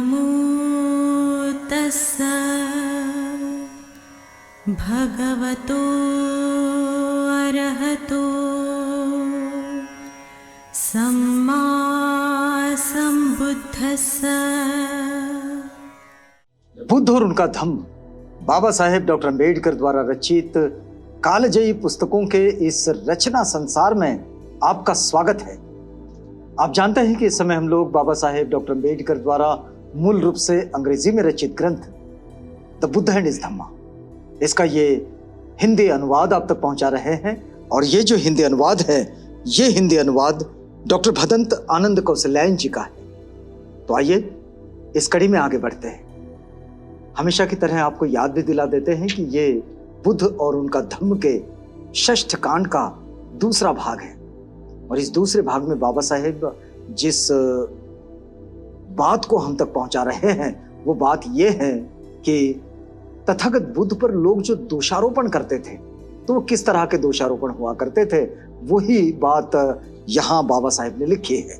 नमो तस्स भगवतो अरहतो सम्मा सम्बुद्धस्स। बुद्ध और उनका धम्म बाबा साहेब डॉक्टर अम्बेडकर द्वारा रचित कालजयी पुस्तकों के इस रचना संसार में आपका स्वागत है। आप जानते हैं कि इस समय हम लोग बाबा साहेब डॉक्टर अम्बेडकर द्वारा मूल रूप से अंग्रेजी में रचित ग्रंथ द बुद्ध एंड हिज धम्मा, इसका ये हिंदी अनुवाद आप तक पहुंचा रहे हैं। और ये जो हिंदी अनुवाद है, ये हिंदी अनुवाद डॉक्टर भदंत आनंद कौशल्यायन जी का है। तो आइए इस कड़ी में आगे बढ़ते हैं। हमेशा की तरह आपको याद भी दिला देते हैं कि ये बुद्ध और उनका धम्म के षष्ठ कांड का दूसरा भाग है। और इस दूसरे भाग में बाबा साहेब जिस बात को हम तक पहुंचा रहे हैं वो बात ये है कि तथागत बुद्ध पर लोग जो दोषारोपण करते थे तो वो किस तरह के दोषारोपण हुआ करते थे, वही बात यहां बाबा साहेब ने लिखी है।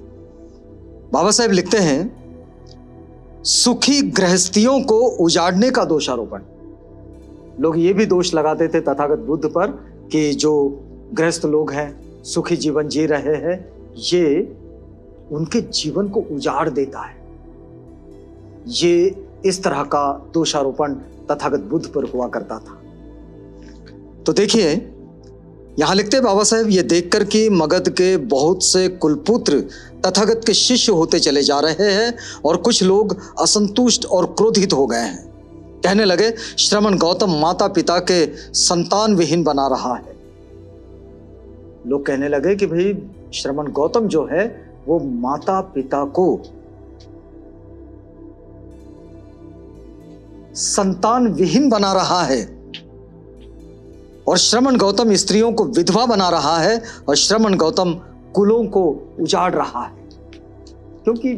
बाबा साहेब लिखते हैं, सुखी गृहस्थियों को उजाड़ने का दोषारोपण। लोग ये भी दोष लगाते थे तथागत बुद्ध पर कि जो गृहस्थ लोग हैं, सुखी जीवन जी रहे हैं, ये उनके जीवन को उजाड़ देता है। ये इस तरह का दोषारोपण तथागत बुद्ध पर हुआ करता था। तो देखिए यहां लिखते बाबा साहेब, ये देखकर कि मगध के बहुत से कुलपुत्र तथागत के शिष्य होते चले जा रहे हैं और कुछ लोग असंतुष्ट और क्रोधित हो गए हैं। कहने लगे, श्रमण गौतम माता पिता के संतान विहीन बना रहा है। लोग कहने लगे कि भाई श्रमण गौतम जो है वो माता पिता को संतान विहीन बना रहा है और श्रमण गौतम स्त्रियों को विधवा बना रहा है और श्रमण गौतम कुलों को उजाड़ रहा है। क्योंकि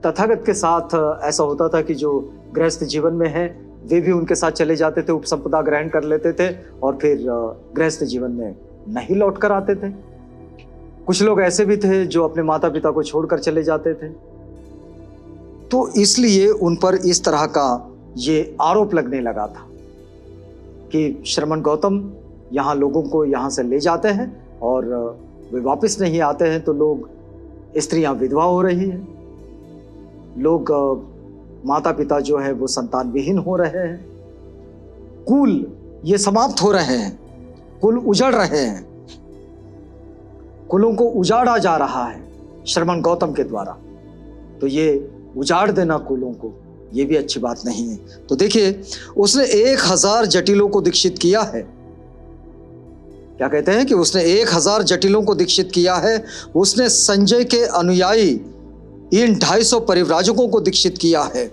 तथागत के साथ ऐसा होता था कि जो गृहस्थ जीवन में है वे भी उनके साथ चले जाते थे, उपसंपदा ग्रहण कर लेते थे और फिर गृहस्थ जीवन में नहीं लौट कर आते थे। कुछ लोग ऐसे भी थे जो अपने माता पिता को छोड़कर चले जाते थे। तो इसलिए उन पर इस तरह का ये आरोप लगने लगा था कि श्रमण गौतम यहाँ लोगों को यहाँ से ले जाते हैं और वे वापस नहीं आते हैं, तो लोग स्त्रियां विधवा हो रही हैं, लोग माता पिता जो है वो संतान विहीन हो रहे हैं, कुल ये समाप्त हो रहे हैं, कुल उजड़ रहे हैं, कुलों को उजाड़ा जा रहा है श्रमण गौतम के द्वारा। तो ये उजाड़ देना कुलों को, ये भी अच्छी बात नहीं है। तो देखिए उसने 1000 जटिलों को दीक्षित किया है। क्या कहते हैं कि उसने 1000 जटिलों को दीक्षित किया है। उसने संजय के अनुयायी इन 250 परिव्राजकों को दीक्षित किया है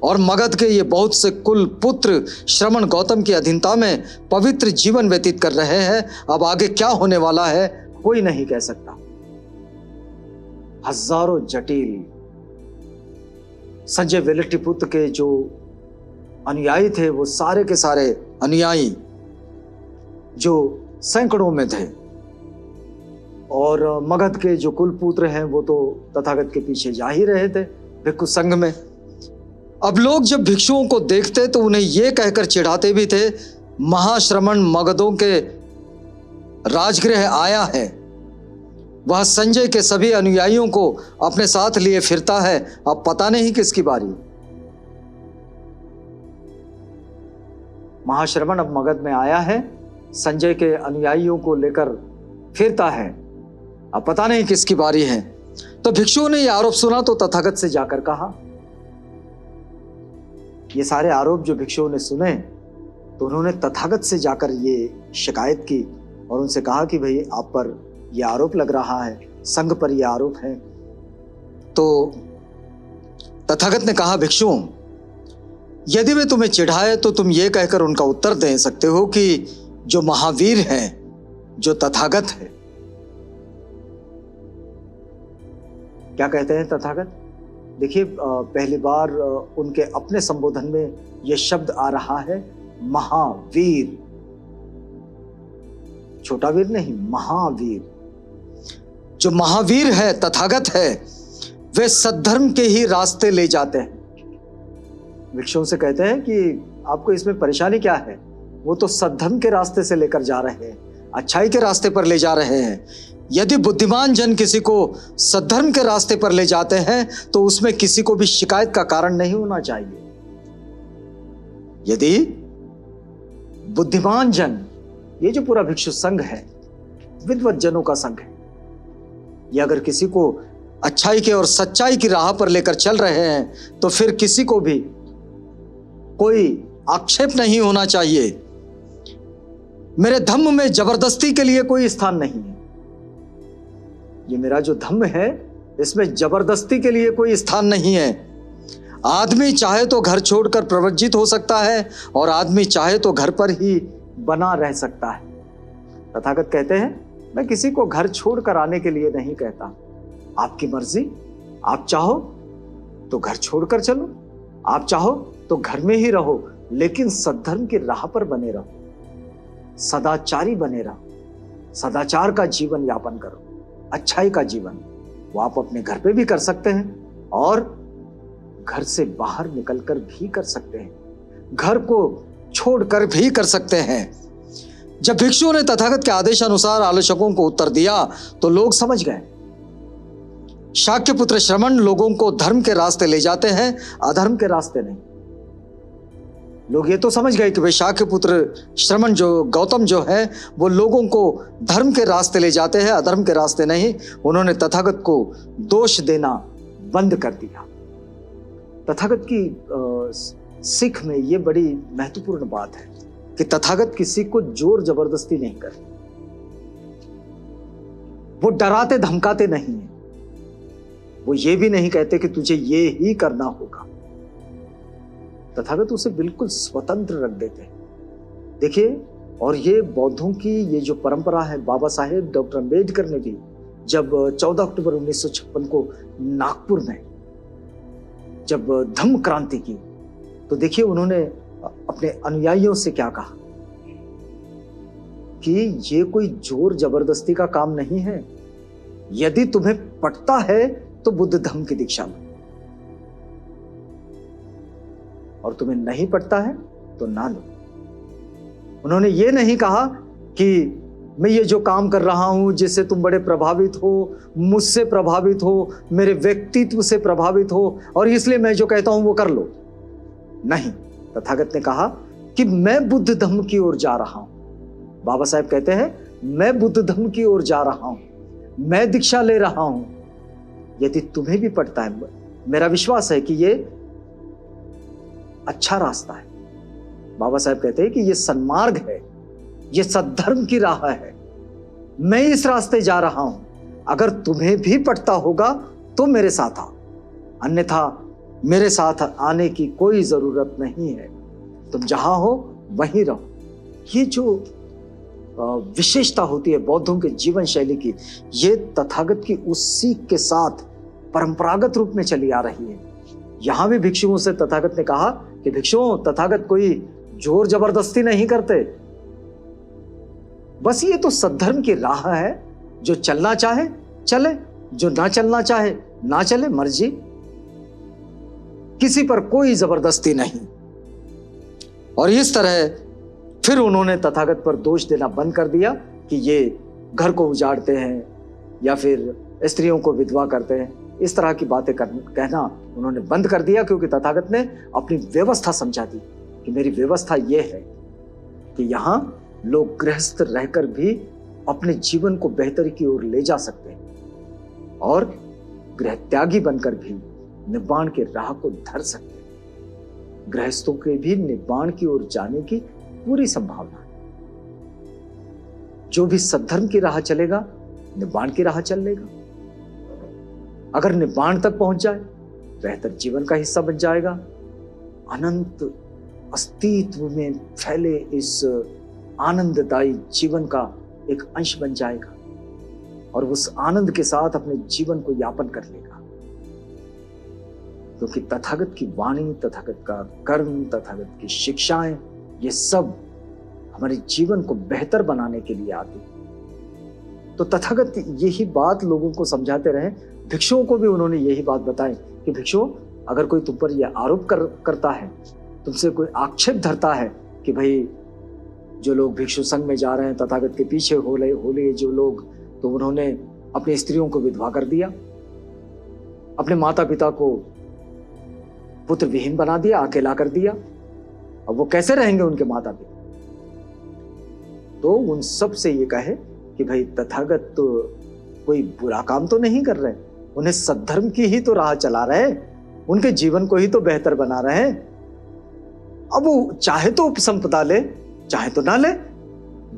और मगध के ये बहुत से कुल पुत्र श्रमण गौतम की अधीनता में पवित्र जीवन व्यतीत कर रहे हैं। अब आगे क्या होने वाला है कोई नहीं कह सकता। हजारों जटिल संजय वेलट्टीपुत्र के जो अनुयायी थे वो सारे के सारे अनुयायी जो सैकड़ों में थे और मगध के जो कुलपुत्र हैं वो तो तथागत के पीछे जा ही रहे थे भिक्षु संघ में। अब लोग जब भिक्षुओं को देखते तो उन्हें ये कहकर चिढ़ाते भी थे, महाश्रमण मगधों के राजगृह आया है, वह संजय के सभी अनुयायियों को अपने साथ लिए फिरता है, अब पता नहीं किसकी बारी। महाश्रमण अब मगध में आया है, संजय के अनुयायियों को लेकर फिरता है, अब पता नहीं किसकी बारी है। तो भिक्षुओं ने यह आरोप सुना तो तथागत से जाकर कहा, ये सारे आरोप जो भिक्षुओं ने सुने तो उन्होंने तथागत से जाकर ये शिकायत की और उनसे कहा कि भाई आप पर यह आरोप लग रहा है, संघ पर यह आरोप है। तो तथागत ने कहा, भिक्षुओं यदि वे तुम्हें चिढ़ाए तो तुम ये कहकर उनका उत्तर दे सकते हो कि जो महावीर हैं, जो तथागत है। क्या कहते हैं तथागत? देखिए पहली बार उनके अपने संबोधन में यह शब्द आ रहा है महावीर, छोटा वीर नहीं, महावीर। जो महावीर है, तथागत है, वे सद्धर्म के ही रास्ते ले जाते हैं। भिक्षुओं से कहते हैं कि आपको इसमें परेशानी क्या है? वो तो सद्धर्म के रास्ते से लेकर जा रहे हैं, अच्छाई के रास्ते पर ले जा रहे हैं। यदि बुद्धिमान जन किसी को सद्धर्म के रास्ते पर ले जाते हैं तो उसमें किसी को भी शिकायत का कारण नहीं होना चाहिए। यदि बुद्धिमान जन, ये जो पूरा भिक्षु संघ है, विद्वत जनों का संघ है, ये अगर किसी को अच्छाई के और सच्चाई की राह पर लेकर चल रहे हैं तो फिर किसी को भी कोई आक्षेप नहीं होना चाहिए। मेरे धम्म में जबरदस्ती के लिए कोई स्थान नहीं है। ये मेरा जो धम्म है इसमें जबरदस्ती के लिए कोई स्थान नहीं है। आदमी चाहे तो घर छोड़कर प्रव्रजित हो सकता है और आदमी चाहे तो घर पर ही बना रह सकता है। तथागत कहते हैं, मैं किसी को घर छोड़कर आने के लिए नहीं कहता, आपकी मर्जी। आप चाहो तो घर छोड़कर चलो, आप चाहो तो घर में ही रहो, लेकिन सद्धर्म की राह पर बने रहो, सदाचारी बने रहो, सदाचार का जीवन यापन करो, अच्छाई का जीवन। वो आप अपने घर पे भी कर सकते हैं और घर से बाहर निकलकर भी कर सकते हैं, घर को छोड़कर भी कर सकते हैं। जब भिक्षुओं ने तथागत के आदेशानुसार आलोचकों को उत्तर दिया तो लोग समझ गए। शाक्य पुत्र श्रमण लोगों को धर्म के रास्ते ले जाते हैं, अधर्म के रास्ते नहीं। लोग ये तो समझ गए कि भाई शाक्य पुत्र श्रमण जो गौतम जो है वो लोगों को धर्म के रास्ते ले जाते हैं, अधर्म के रास्ते नहीं। उन्होंने तथागत को दोष देना बंद कर दिया। तथागत की सिख में ये बड़ी महत्वपूर्ण बात है कि तथागत किसी को जोर जबरदस्ती नहीं करते, वो डराते धमकाते नहीं है, वो ये भी नहीं कहते कि तुझे ये ही करना होगा। तथागत उसे बिल्कुल स्वतंत्र रख देते हैं। देखिए, और ये बौद्धों की ये जो परंपरा है, बाबा साहेब डॉक्टर अम्बेडकर ने भी जब 14 अक्टूबर 1956 को नागपुर में जब धम्म क्रांति की, तो देखिए उन्होंने अपने अनुयायियों से क्या कहा कि ये कोई जोर जबरदस्ती का काम नहीं है। यदि तुम्हें पटता है तो बुद्ध धम्म की दीक्षा लो, और तुम्हें नहीं पटता है तो ना लो। उन्होंने ये नहीं कहा कि मैं ये जो काम कर रहा हूं जिससे तुम बड़े प्रभावित हो, मुझसे प्रभावित हो, मेरे व्यक्तित्व से प्रभावित हो और इसलिए मैं जो कहता हूं वो कर लो। नहीं, तथागत ने कहा कि मैं बुद्ध धम्म की ओर जा रहा हूं। बाबा साहेब कहते हैं, मैं बुद्ध धम्म की ओर जा रहा हूं, मैं दीक्षा ले रहा हूं। यदि तुम्हें भी पड़ता है, मेरा विश्वास है कि ये अच्छा रास्ता है। बाबा साहेब कहते हैं कि ये सन्मार्ग है, ये सद्धर्म की राह है, मैं इस रास्ते जा रहा हूं। अगर तुम्हें भी पड़ता होगा तो मेरे साथ आओ, अन्यथा मेरे साथ आने की कोई जरूरत नहीं है। तुम जहां हो वहीं रहो। ये जो विशेषता होती है बौद्धों के जीवन शैली की, ये तथागत की उस सीख के साथ परंपरागत रूप में चली आ रही है। यहां भी भिक्षुओं से तथागत ने कहा कि भिक्षुओं, तथागत कोई जोर जबरदस्ती नहीं करते, बस ये तो सद्धर्म की राह है। जो चलना चाहे चले, जो ना चलना चाहे ना चले, मर्जी, किसी पर कोई जबरदस्ती नहीं। और इस तरह फिर उन्होंने तथागत पर दोष देना बंद कर दिया कि ये घर को उजाड़ते हैं या फिर स्त्रियों को विधवा करते हैं। इस तरह की बातें कहना उन्होंने बंद कर दिया, क्योंकि तथागत ने अपनी व्यवस्था समझा दी कि मेरी व्यवस्था यह है कि यहां लोग गृहस्थ रहकर भी अपने जीवन को बेहतरी की ओर ले जा सकते हैं और गृह त्यागी बनकर भी निब्बाण के राह को धर सकते हैं। गृहस्थों के भी निब्बाण की ओर जाने की पूरी संभावना है। जो भी सद्धर्म की राह चलेगा, निब्बाण की राह चल लेगा। अगर निब्बाण तक पहुंच जाए, बेहतर जीवन का हिस्सा बन जाएगा, अनंत अस्तित्व में फैले इस आनंददायी जीवन का एक अंश बन जाएगा और उस आनंद के साथ अपने जीवन को यापन कर लेगा। क्योंकि तथागत की वाणी, तथागत का कर्म, तथागत की शिक्षाएं, ये सब हमारे जीवन को बेहतर बनाने के लिए आती। तो तथागत यही बात लोगों को समझाते रहे। भिक्षुओं को भी उन्होंने यही बात बताई कि भिक्षुओं, अगर कोई तुम पर यह आरोप करता है, तुमसे कोई आक्षेप धरता है कि भाई जो लोग भिक्षु संघ में जा रहे हैं, तथागत के पीछे हो लिए जो लोग, तो उन्होंने अपनी स्त्रियों को विधवा कर दिया, अपने माता पिता को पुत्र विहीन बना दिया, अकेला कर दिया। अब वो कैसे रहेंगे उनके माता पिता? तो उन सब से ये कहे कि भाई तथागत तो कोई बुरा काम तो नहीं कर रहे, उन्हें सद्धर्म की ही तो राह चला रहे, उनके जीवन को ही तो बेहतर बना रहे। अब वो चाहे तो उपसंपदा ले, चाहे तो ना ले,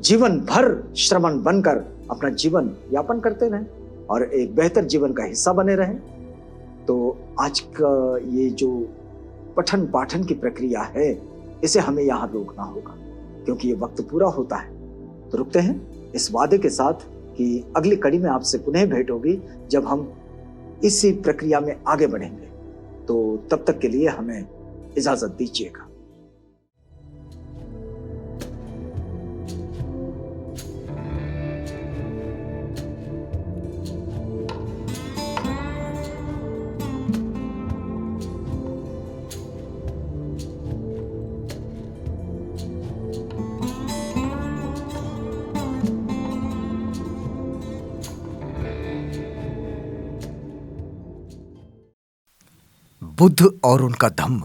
जीवन भर श्रमण बनकर अपना जीवन यापन करते रहें और एक बेहतर जीवन का हिस्सा बने रहें। तो आज का ये जो पठन पाठन की प्रक्रिया है, इसे हमें यहां रोकना होगा, क्योंकि ये वक्त पूरा होता है। तो रुकते हैं इस वादे के साथ कि अगली कड़ी में आपसे पुनः भेंट होगी, जब हम इसी प्रक्रिया में आगे बढ़ेंगे। तो तब तक के लिए हमें इजाजत दीजिएगा। बुद्ध और उनका धम्म।